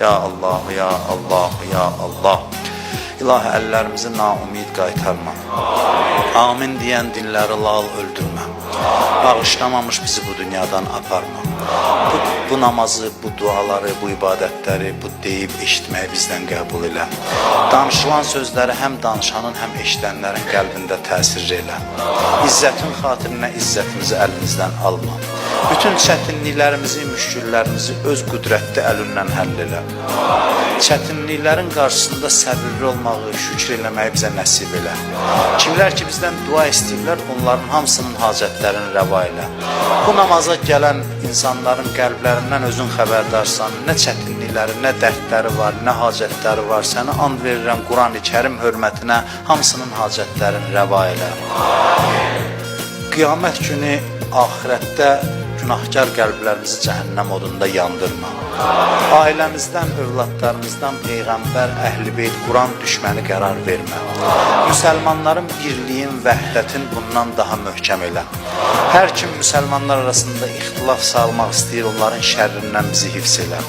Ya Allah, ya Allah, ya Allah. İlahi, əllərimizi naumid qaytarma. Amin deyən dilləri lal öldürmə. Bağışlamamış bizi bu dünyadan aparma. Bu namazı, bu duaları, bu ibadətləri, bu deyib eşitməyi bizdən qəbul elə. Danışılan sözləri həm danışanın, həm eşidənlərin qəlbində təsir elə. İzzətin xatirinə izzətimizi əlimizdən alma. Bütün çətinliklərimizi, müşküllərimizi öz qüdrətli əlindən həll elə. Çətinliklərin qarşısında səbirli olmağı, şükür eləməyi bizə nəsib elə. Kimlər ki bizdən dua istəyirlər, onların hamısının hacətlərini rəva elə. Bu namaza gələn insanların qəlblərindən özün xəbərdarsan, nə çətinlikləri, nə dərdləri var, nə hacətləri var. Sənə and verirəm Quran-ı Kərim hörmətinə hamısının hacətlərini rəva elə. Qiyamət günü axirətdə günahkar qəlblərimizi cəhənnəm odunda yandırma. Ailəmizdən, övladlarımızdan Peyğəmbər, Əhl-i-Beyt, Quran düşməni qərar vermə. Müsəlmanların birliyin, vəhdətin bundan daha möhkəm elə. Hər kim müsəlmanlar arasında ixtilaf salmaq istəyir, onların şərrindən bizi hifz elə.